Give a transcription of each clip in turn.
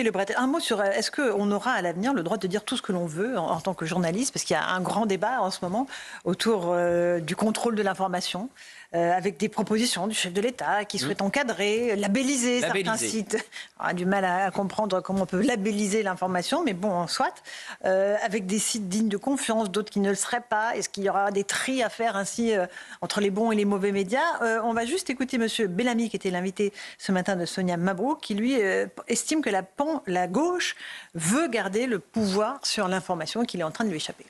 Le Bret, un mot sur est-ce qu'on aura à l'avenir le droit de dire tout ce que l'on veut en tant que journaliste, parce qu'il y a un grand débat en ce moment autour du contrôle de l'information, avec des propositions du chef de l'État qui souhaite encadrer, labelliser certains sites. On a du mal à comprendre comment on peut labelliser l'information, mais bon, soit. Avec des sites dignes de confiance, d'autres qui ne le seraient pas. Est-ce qu'il y aura des tris à faire ainsi entre les bons et les mauvais médias? On va juste écouter M. Bellamy, qui était l'invité ce matin de Sonia Mabrouk, qui lui estime que la gauche veut garder le pouvoir sur l'information et qu'il est en train de lui échapper.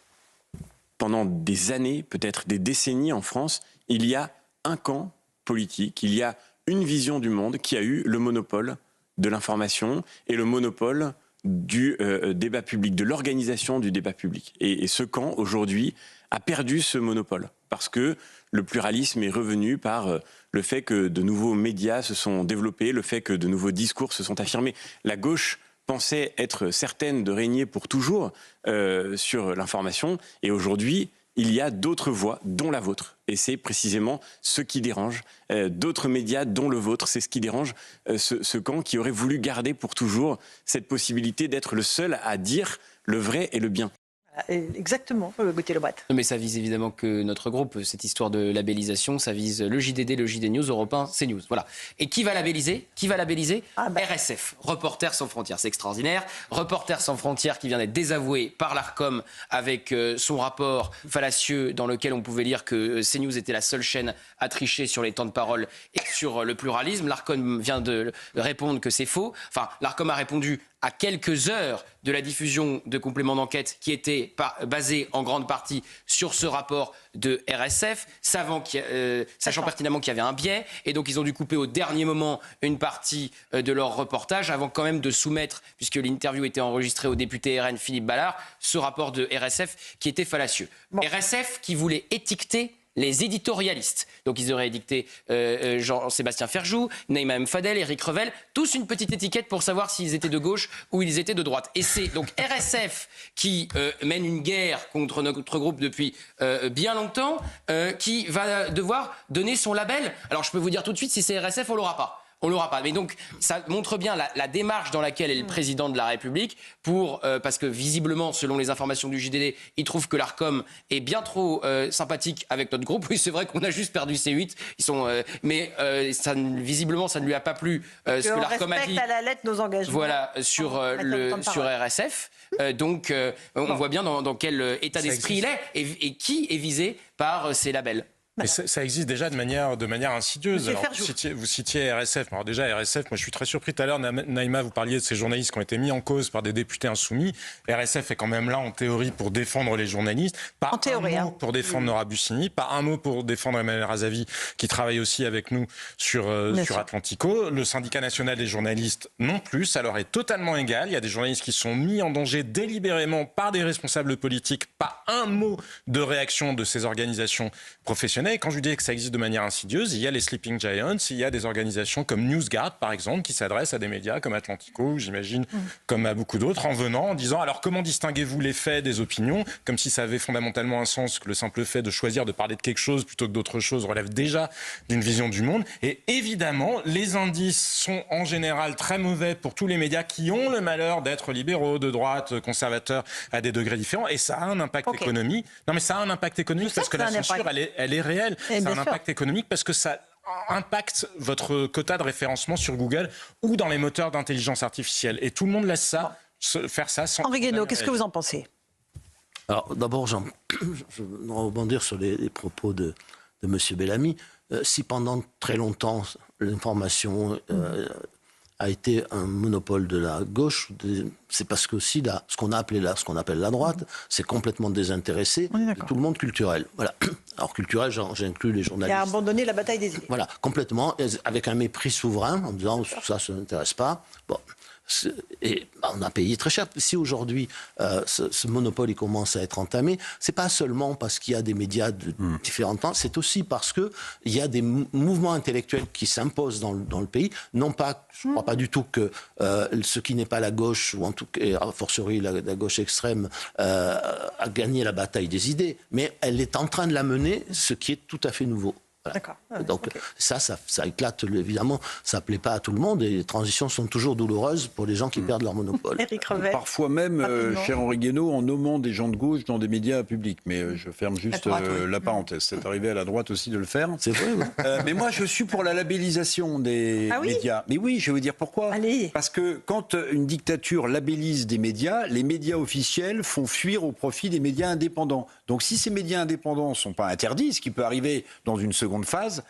Pendant des années, peut-être des décennies en France, il y a un camp politique, il y a une vision du monde qui a eu le monopole de l'information et le monopole du débat public, de l'organisation du débat public. Et ce camp, aujourd'hui, a perdu ce monopole parce que le pluralisme est revenu par le fait que de nouveaux médias se sont développés, le fait que de nouveaux discours se sont affirmés. La gauche pensait être certaine de régner pour toujours sur l'information et aujourd'hui, il y a d'autres voix, dont la vôtre. Et c'est précisément ce qui dérange. D'autres médias, dont le vôtre, c'est ce qui dérange ce camp qui aurait voulu garder pour toujours cette possibilité d'être le seul à dire le vrai et le bien. Exactement, Gauthier Lebret. Mais ça vise évidemment que notre groupe, cette histoire de labellisation, ça vise le JDD, le JD News, Europe 1, CNews. Voilà. Et qui va labelliser RSF, Reporters sans frontières. C'est extraordinaire. Reporters sans frontières qui vient d'être désavoué par l'Arcom avec son rapport fallacieux dans lequel on pouvait lire que CNews était la seule chaîne à tricher sur les temps de parole et sur le pluralisme. L'Arcom vient de répondre que c'est faux. Enfin, l'Arcom a répondu à quelques heures de la diffusion de compléments d'enquête qui étaient basés en grande partie sur ce rapport de RSF, sachant pertinemment qu'il y avait un biais, et donc ils ont dû couper au dernier moment une partie de leur reportage avant quand même de soumettre, puisque l'interview était enregistrée au député RN Philippe Ballard, ce rapport de RSF qui était fallacieux. Bon. RSF qui voulait étiqueter les éditorialistes. Donc ils auraient édicté Jean-Sébastien Ferjou, Naïma M. Fadel, Éric Revel, tous une petite étiquette pour savoir s'ils étaient de gauche ou ils étaient de droite. Et c'est donc RSF qui mène une guerre contre notre groupe depuis bien longtemps, qui va devoir donner son label. Alors je peux vous dire tout de suite, si c'est RSF, on l'aura pas. On ne l'aura pas. Mais donc, ça montre bien la démarche dans laquelle est le président de la République parce que visiblement, selon les informations du JDD, il trouve que l'Arcom est bien trop sympathique avec notre groupe. Oui, c'est vrai qu'on a juste perdu C8. Mais visiblement, ça ne lui a pas plu ce que l'Arcom a dit. À la lettre nos engagements. Voilà, sur RSF. Donc, on voit bien dans quel état d'esprit il est et qui est visé par ces labels. Mais ça existe déjà de manière insidieuse. Alors, vous citiez RSF. Alors déjà, RSF, moi je suis très surpris. Tout à l'heure, Naïma, vous parliez de ces journalistes qui ont été mis en cause par des députés insoumis. RSF est quand même là en théorie pour défendre les journalistes. Pas un mot pour défendre Nora Bussini, pas un mot pour défendre Emmanuel Razavi, qui travaille aussi avec nous sur Atlantico. Le syndicat national des journalistes non plus. Ça leur est totalement égal. Il y a des journalistes qui sont mis en danger délibérément par des responsables politiques. Pas un mot de réaction de ces organisations professionnelles. Et quand je vous dis que ça existe de manière insidieuse, il y a les Sleeping Giants, il y a des organisations comme NewsGuard, par exemple, qui s'adressent à des médias comme Atlantico, j'imagine, comme à beaucoup d'autres, en disant alors comment distinguez-vous les faits des opinions, comme si ça avait fondamentalement un sens, que le simple fait de choisir de parler de quelque chose plutôt que d'autre chose relève déjà d'une vision du monde. Et évidemment, les indices sont en général très mauvais pour tous les médias qui ont le malheur d'être libéraux, de droite, conservateurs, à des degrés différents. Et ça a un impact économique. Non, mais ça a un impact économique parce que la censure, elle est réelle. C'est un impact économique parce que ça impacte votre quota de référencement sur Google ou dans les moteurs d'intelligence artificielle. Et tout le monde laisse ça, faire ça sans... Henri Guénaud, qu'est-ce que vous en pensez? Alors d'abord, je vais rebondir sur les propos de M. Bellamy. Si pendant très longtemps, l'information a été un monopole de la gauche, c'est parce que aussi ce qu'on appelle la droite, c'est complètement désintéressé de tout le monde culturel. Voilà. Alors culturel, j'inclus les journalistes. Il a abandonné la bataille des idées. Voilà, complètement, avec un mépris souverain, en disant ça ne m'intéresse pas. Bon. Et on a payé très cher. Si aujourd'hui ce monopole il commence à être entamé, c'est pas seulement parce qu'il y a des médias de différents temps, c'est aussi parce que il y a des mouvements intellectuels qui s'imposent dans le pays. Non pas, je crois pas du tout que ce qui n'est pas la gauche ou en tout cas, a fortiori la gauche extrême, a gagné la bataille des idées, mais elle est en train de la mener, ce qui est tout à fait nouveau. Voilà. D'accord. Donc ça éclate, évidemment, ça ne plaît pas à tout le monde et les transitions sont toujours douloureuses pour les gens qui perdent leur monopole. Éric Revel. Parfois même, cher Henri Guénaud, en nommant des gens de gauche dans des médias publics. Mais je ferme juste la parenthèse. C'est arrivé à la droite aussi de le faire. C'est vrai, oui. Mais moi, je suis pour la labellisation des médias. Mais oui, je vais vous dire pourquoi. Allez. Parce que quand une dictature labellise des médias, les médias officiels font fuir au profit des médias indépendants. Donc si ces médias indépendants ne sont pas interdits, ce qui peut arriver dans une seconde phase,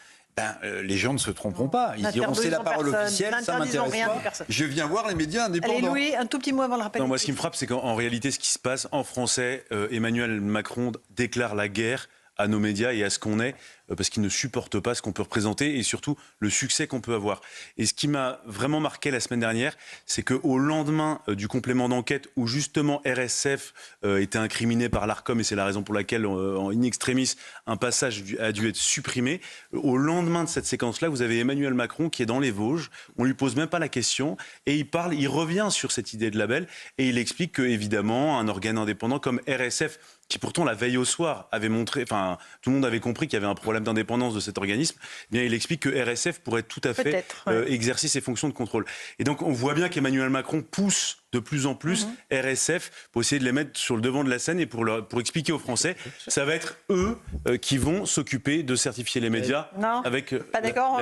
les gens ne se tromperont pas. Ils diront c'est la parole officielle, ça m'intéresse pas. Je viens voir les médias indépendants. Allez, Louis, un tout petit mot avant le rappel. Non, moi, ce qui me frappe, c'est qu'en réalité, ce qui se passe en français, Emmanuel Macron déclare la guerre à nos médias et à ce qu'on est, parce qu'ils ne supportent pas ce qu'on peut représenter et surtout le succès qu'on peut avoir. Et ce qui m'a vraiment marqué la semaine dernière, c'est qu'au lendemain du complément d'enquête où justement RSF était incriminé par l'Arcom, et c'est la raison pour laquelle, en in extremis, un passage a dû être supprimé, au lendemain de cette séquence-là, vous avez Emmanuel Macron qui est dans les Vosges, on lui pose même pas la question, et il revient sur cette idée de label, et il explique que, évidemment, un organe indépendant comme RSF, qui pourtant la veille au soir avait montré, enfin tout le monde avait compris qu'il y avait un problème d'indépendance de cet organisme, eh bien il explique que RSF pourrait tout à fait exercer ses fonctions de contrôle. Et donc on voit bien qu'Emmanuel Macron pousse de plus en plus RSF pour essayer de les mettre sur le devant de la scène et pour expliquer aux Français, ça va être eux qui vont s'occuper de certifier les médias. Non, avec pas d'accord.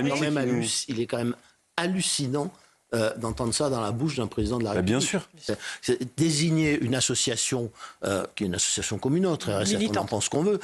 Il est quand même hallucinant d'entendre ça dans la bouche d'un président de la République. Bien sûr. Désigner une association, qui est une association comme une autre, RSF, on en pense qu'on veut,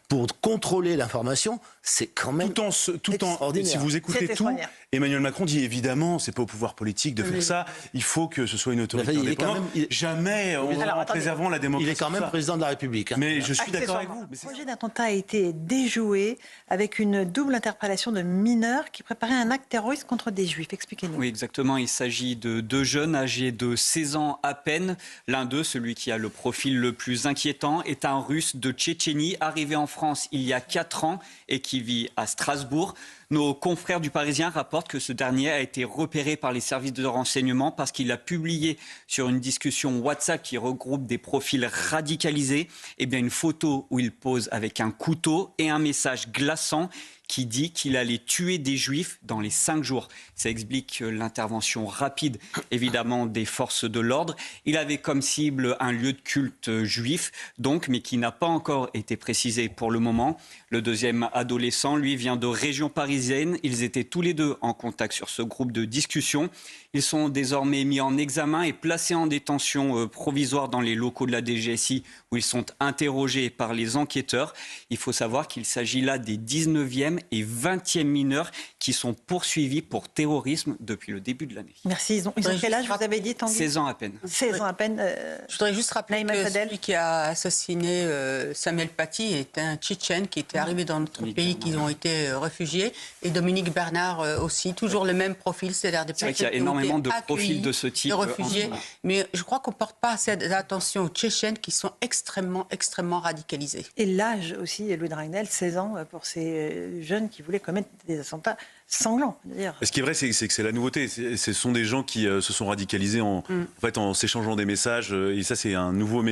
pour contrôler l'information, c'est quand même si vous écoutez tout, Emmanuel Macron dit évidemment, c'est pas au pouvoir politique de faire ça, il faut que ce soit une autorité indépendante. Jamais en préservant la démocratie. Il est quand même président de la République. Hein. Mais je suis d'accord avec vous. Le projet d'attentat a été déjoué avec une double interpellation de mineurs qui préparaient un acte terroriste contre des juifs. Expliquez-nous. Oui, exactement. Il s'agit de deux jeunes âgés de 16 ans à peine. L'un d'eux, celui qui a le profil le plus inquiétant, est un Russe de Tchétchénie, arrivé en France il y a 4 ans et qui vit à Strasbourg. Nos confrères du Parisien rapportent que ce dernier a été repéré par les services de renseignement parce qu'il a publié sur une discussion WhatsApp qui regroupe des profils radicalisés une photo où il pose avec un couteau et un message glaçant qui dit qu'il allait tuer des juifs dans les 5 jours. Ça explique l'intervention rapide, évidemment, des forces de l'ordre. Il avait comme cible un lieu de culte juif, donc, mais qui n'a pas encore été précisé pour le moment. Le deuxième adolescent, lui, vient de région parisienne. Ils étaient tous les deux en contact sur ce groupe de discussion. Ils sont désormais mis en examen et placés en détention provisoire dans les locaux de la DGSI où ils sont interrogés par les enquêteurs. Il faut savoir qu'il s'agit là des 19e et 20e mineurs qui sont poursuivis pour terrorisme depuis le début de l'année. Merci. Ils ont quel âge, vous avez dit, Tanguy ? 16 ans à peine. 16 ans à peine. Je voudrais juste rappeler que celui qui a assassiné Samuel Paty est un Tchétchène qui était arrivé dans notre pays, qui ont été réfugiés. Et Dominique Bernard aussi, toujours le même profil, c'est-à-dire des personnes qui ont été énormément de profils de ce type. De réfugiés. Mais je crois qu'on ne porte pas assez d'attention aux Tchétchènes qui sont extrêmement, extrêmement radicalisés. Et l'âge aussi, Louis Dragnel, 16 ans pour ces jeunes qui voulaient commettre des attentats sanglants. Ce qui est vrai, c'est que c'est la nouveauté. Ce sont des gens qui se sont radicalisés en s'échangeant des messages. Et ça, c'est un nouveau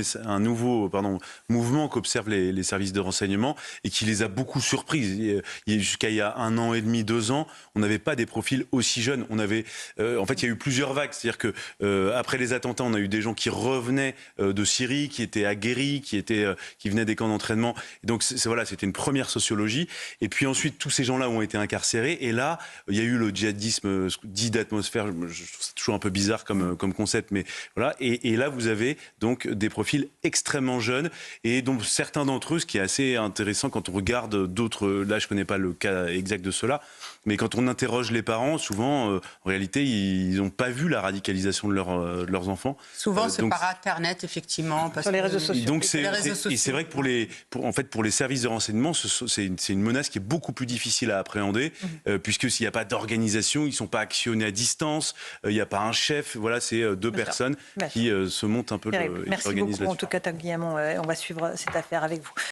mouvement qu'observent les services de renseignement et qui les a beaucoup surpris. Jusqu'à il y a 1 an et demi, 2 ans, on n'avait pas des profils aussi jeunes. On avait, en fait, il y a eu plusieurs vagues. C'est-à-dire que après les attentats, on a eu des gens qui revenaient de Syrie, qui étaient aguerris, qui venaient des camps d'entraînement. Et donc, c'était une première sociologie. Et puis ensuite, tous ces gens-là ont été incarcérés. Et là, il y a eu le djihadisme dit d'atmosphère. Je trouve ça toujours un peu bizarre comme concept, mais voilà. Et là, vous avez donc des profils extrêmement jeunes et donc certains d'entre eux, ce qui est assez intéressant quand on regarde d'autres. Là, je connais pas le cas exact de ceux-là, mais quand on interroge les parents, souvent, en réalité, ils n'ont pas vu la radicalisation de leurs enfants. Souvent, c'est par Internet, effectivement, parce sur les réseaux sociaux. Donc c'est vrai que pour les services de renseignement, c'est une menace qui est beaucoup plus difficile à appréhender, puisque s'il n'y a pas d'organisation, ils ne sont pas actionnés à distance, il n'y a pas un chef. Voilà, c'est 2 personnes qui se montent un peu. Merci beaucoup. En tout cas, Tanguy Hamon, on va suivre cette affaire avec vous.